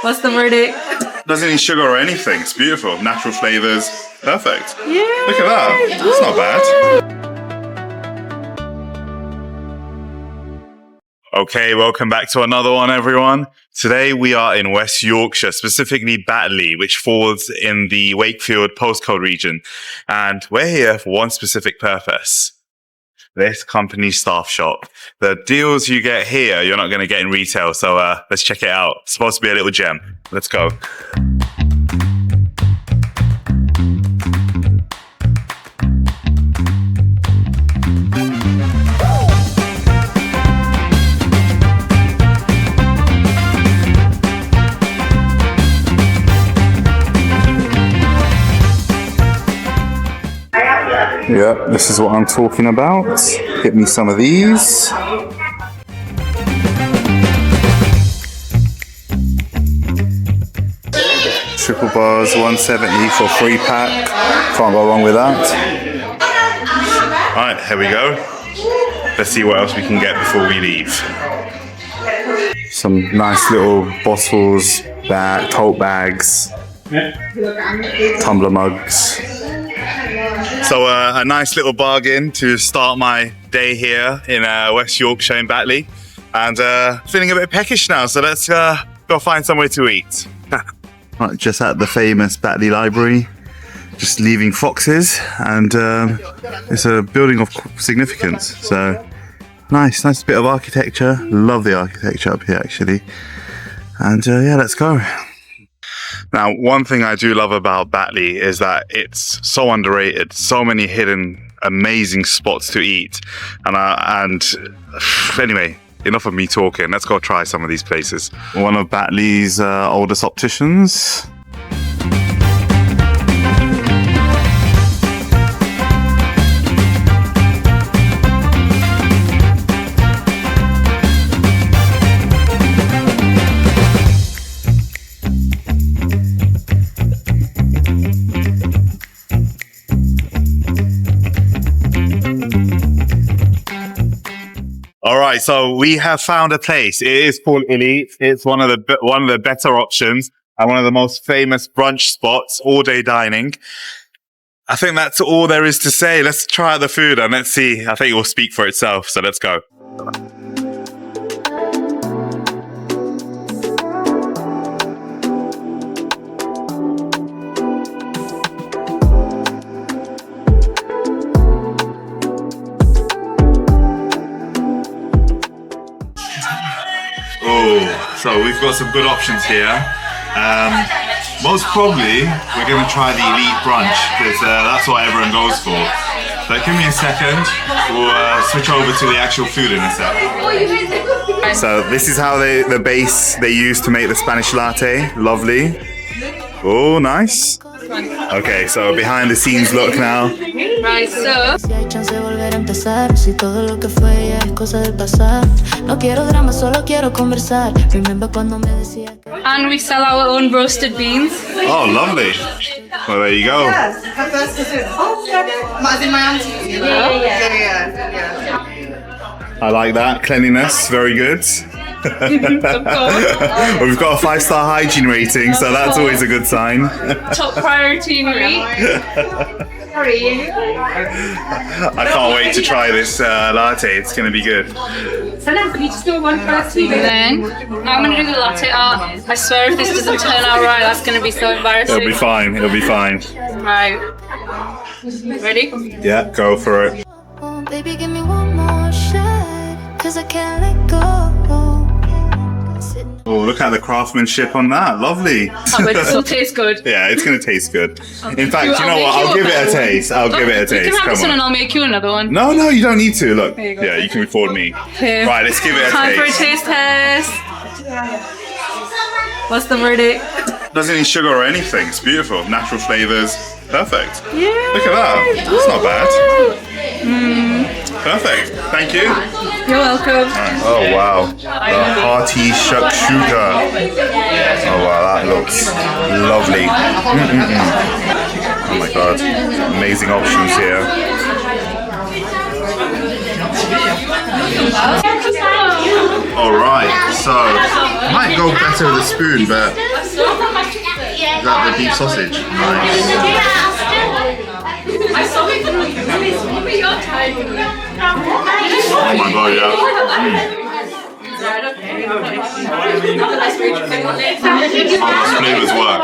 What's the verdict? Doesn't need sugar or anything. It's beautiful. Natural flavors. Perfect. Yeah. Look at that. That's not bad. Okay, welcome back to another one, everyone. Today we are in West Yorkshire, specifically Batley, which falls in the Wakefield postcode region. And we're here for one specific purpose. This company's staff shop. The deals you get here, you're not going to get in retail. So let's check it out. It's supposed to be a little gem. Let's go. Yep, this is what I'm talking about. Get me some of these. Triple bars, 170 for 3-pack. Can't go wrong with that. Alright, here we go. Let's see what else we can get before we leave. Some nice little bottles, tote bags, tumbler mugs. So a nice little bargain to start my day here in West Yorkshire in Batley. And feeling a bit peckish now, so let's go find somewhere to eat. Right, just at the famous Batley Library, just leaving Foxes, and it's a building of significance. So nice bit of architecture. Love the architecture up here actually. And yeah, let's go. Now, one thing I do love about Batley is that it's so underrated. So many hidden, amazing spots to eat. And anyway, enough of me talking. Let's go try some of these places. One of Batley's oldest opticians. All right, so we have found a place. It is called Elite. It's one of the better options and one of the most famous brunch spots, all-day dining. I think that's all there is to say. Let's try out the food and let's see. I think it will speak for itself. So let's go. So we've got some good options here. Most probably we're going to try the Elite brunch because that's what everyone goes for. So give me a second. We'll switch over to the actual food in a sec. So this is how the base they use to make the Spanish latte. Lovely. Oh, nice. Okay, so behind the scenes look now. Right, so. And we sell our own roasted beans. Oh, lovely. Well, there you go. I like that. Cleanliness, very good. Of course. We've got a 5-star hygiene rating, so that's always a good sign. Top priority in read. I can't wait to try this latte. It's going to be good. Then I'm going to do the latte art. I swear if this doesn't turn out right, that's going to be so embarrassing. It'll be fine. It'll be fine. Right. Ready? Yeah, go for it. Oh, baby, give me one more shot, 'cause I can't let go. Oh, look at the craftsmanship on that. Lovely. I bet it still tastes good. Yeah, it's going to taste good. In fact, you know what? I'll give it a taste. I'll give it a taste. You can have this Come one and on. I'll make you another one. No, you don't need to. Look. There you go. Yeah, you can afford me. Here. Right, let's give it a Time for a taste. taste test. What's the verdict? Doesn't need sugar or anything. It's beautiful. Natural flavors. Perfect. Yeah. Look at that. That's not bad. Perfect. Thank you. You're welcome. Oh, wow. The hearty shakshuka. Oh, wow. That looks lovely. Oh, my God. Amazing options here. Alright, so might go better with a spoon, but that the beef sausage? Nice. Oh my god, yeah. Oh, those flavours work.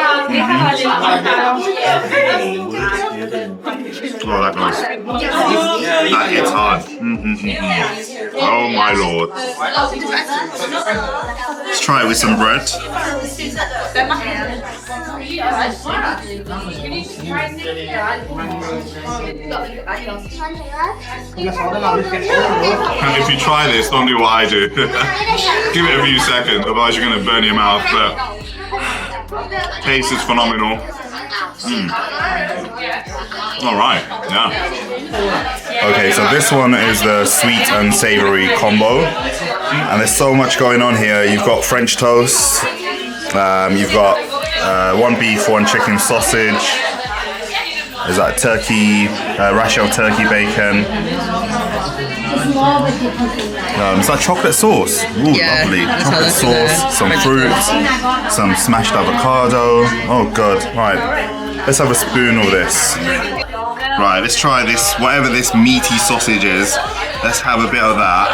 Oh, that goes. That hits hard. Oh my lord. Let's try it with some bread. And if you try this, don't do what I do. Give it a few seconds, otherwise you're going to burn your mouth. But taste is phenomenal. All right, yeah. Okay, so this one is the sweet and savory combo, and there's so much going on here. You've got French toast, you've got one beef, one chicken sausage. There's that turkey, rasher turkey bacon. It's like chocolate sauce. Ooh, Yeah, lovely. that's Chocolate how I sauce, like it. some fruit, some smashed avocado. Oh god. Right, let's have a spoon of this. Right, let's try this, whatever this meaty sausage is. Let's have a bit of that.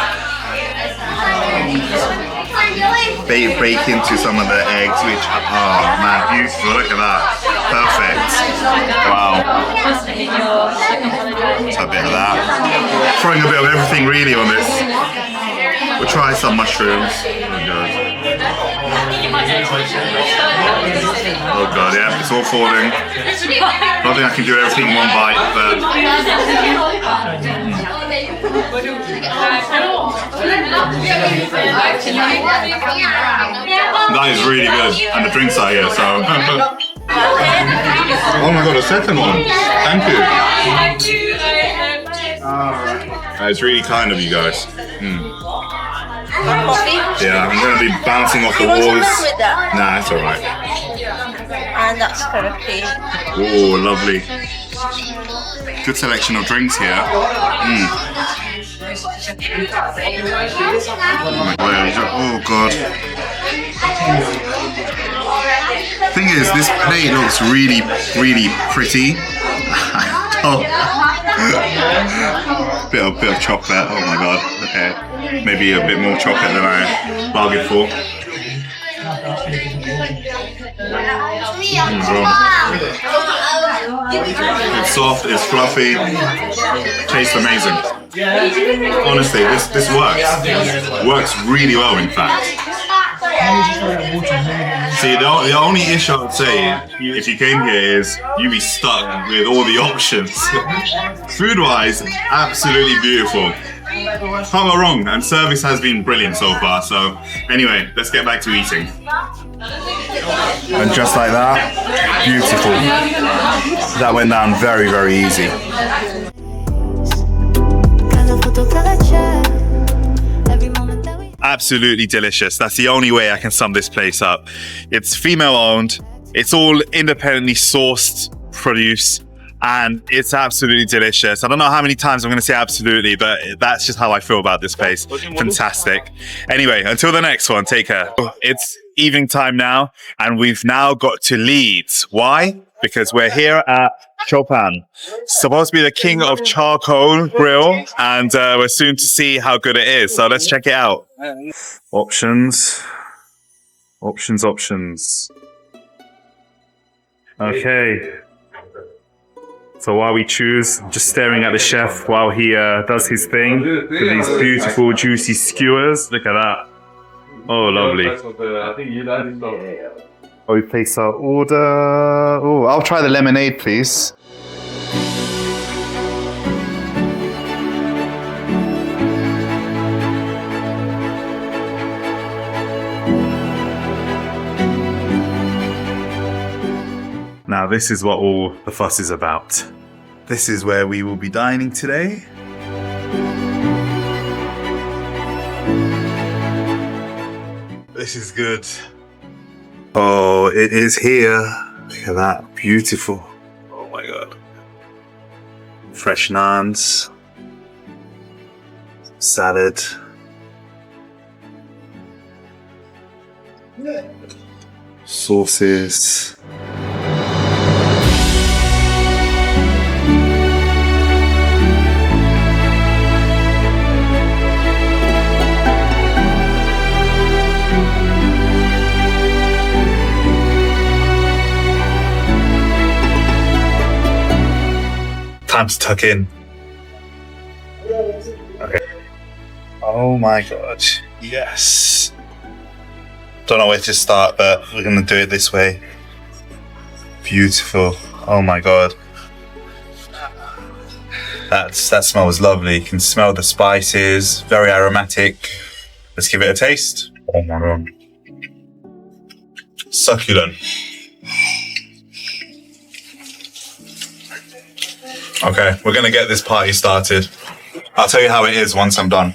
Bake into some of the eggs, which, oh man, beautiful. Look at that. Perfect. Wow. Let's have a bit of that. Throwing a bit of everything really on this. We'll try some mushrooms. Oh god, yeah, it's all falling. I don't think I can do everything in one bite, but that is really good. And the drinks are here, so. Oh my god, a second one. Thank you. It's really kind of you guys. Yeah, I'm going to be bouncing off the walls. Nah, it's alright. And that's correctly. Oh, lovely. Good selection of drinks here. Oh god. Thing is, this plate looks really, really pretty. bit of chocolate. Oh my god. Okay, maybe a bit more chocolate than I bargained for. It's soft. It's fluffy. Tastes amazing. Honestly, this works really well. In fact. See, the only issue I'd say if you came here is you'd be stuck with all the options. Food-wise, absolutely beautiful. Can't go wrong, and service has been brilliant so far. So anyway, let's get back to eating. And just like that, beautiful. That went down very, very easy. Absolutely delicious. That's the only way I can sum this place up. It's female owned. It's all independently sourced produce, and it's absolutely delicious. I don't know how many times I'm going to say absolutely, but that's just how I feel about this place. Fantastic. Anyway, until the next one, take care. It's evening time now, and we've now got to Leeds. Why? Because we're here at Chopan. Supposed to be the king of charcoal grill, and we're soon to see how good it is. So let's check it out. Options. Okay. So while we choose, I'm just staring at the chef while he does his thing with these beautiful juicy skewers. Look at that. Oh, lovely. Oh, we place our order. Oh, I'll try the lemonade, please. Now, this is what all the fuss is about. This is where we will be dining today. This is good. Oh, it is here. Look at that. Beautiful. Oh my god. Fresh naans. Salad. Sauces. Time to tuck in. Okay. Oh my god. Yes. Don't know where to start, but we're gonna do it this way. Beautiful. Oh my god. That smells lovely. You can smell the spices. Very aromatic. Let's give it a taste. Oh my god. Succulent. Okay, we're gonna get this party started. I'll tell you how it is once I'm done.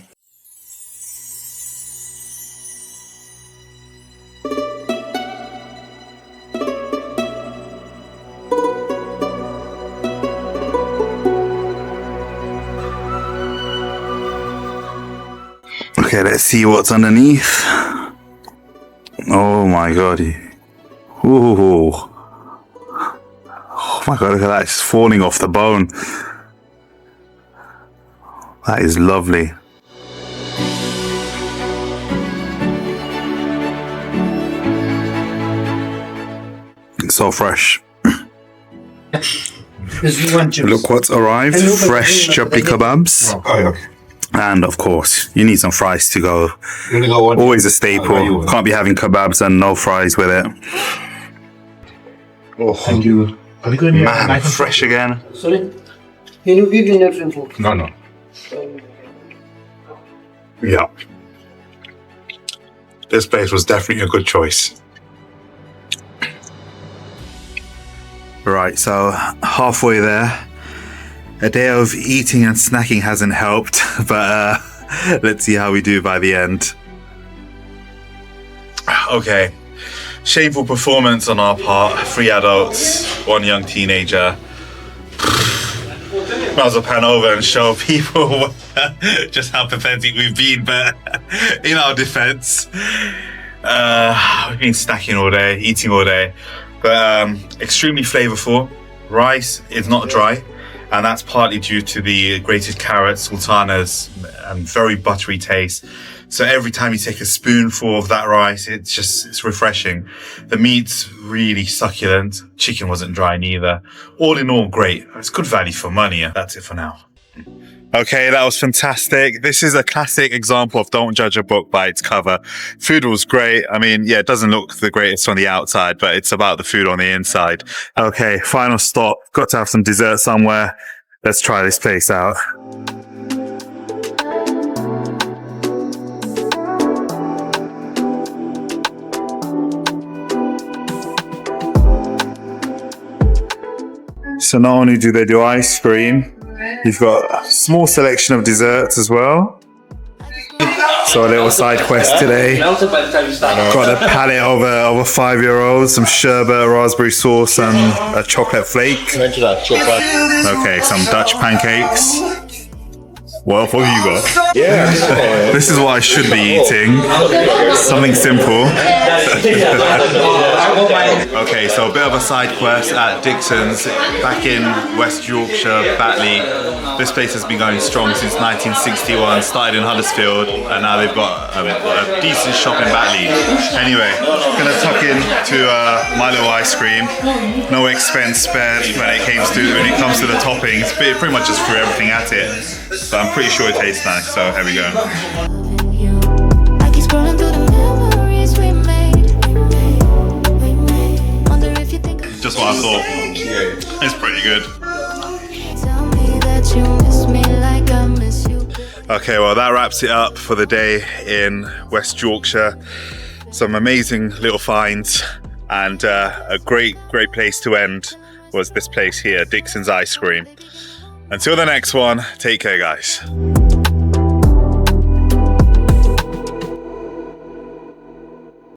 Okay, let's see what's underneath. Oh my god. Ooh. Oh my god, look at that. It's just falling off the bone. That is lovely. It's so fresh. Look what's arrived. Fresh chubby kebabs. And of course, you need some fries to go. Always a staple. Can't be having kebabs and no fries with it. Oh, thank you. Man, fresh again. Sorry? Can you give me different food? No. Yeah. This place was definitely a good choice. Right, so halfway there. A day of eating and snacking hasn't helped, but let's see how we do by the end. Okay. Shameful performance on our part. 3 adults, 1 young teenager. Might as well pan over and show people just how pathetic we've been, but in our defense, we've been snacking all day, eating all day, but extremely flavorful. Rice is not dry, and that's partly due to the grated carrots, sultanas, and very buttery taste. So every time you take a spoonful of that rice, it's refreshing. The meat's really succulent. Chicken wasn't dry neither. All in all, great. It's good value for money. That's it for now. Okay, that was fantastic. This is a classic example of don't judge a book by its cover. Food was great. I mean, yeah, it doesn't look the greatest on the outside, but it's about the food on the inside. Okay, final stop. Got to have some dessert somewhere. Let's try this place out. So not only do they do ice cream, you've got a small selection of desserts as well. So a little side quest today. Got a palette of a 5-year-old, some sherbet, raspberry sauce, and a chocolate flake. Okay, some Dutch pancakes. What have you got? Yeah. This is what I should be eating. Something simple. Okay, so a bit of a side quest at Dixons, back in West Yorkshire, Batley. This place has been going strong since 1961, started in Huddersfield, and now they've got a decent shop in Batley. Anyway, gonna tuck in to my little ice cream. No expense spared when it comes to the toppings. Pretty much just threw everything at it. But I'm pretty sure it tastes nice, so here we go. Just what I thought. It's pretty good. Okay, well that wraps it up for the day in West Yorkshire. Some amazing little finds, and a great place to end was this place here, Dixons Ice Cream. Until the next one, take care guys.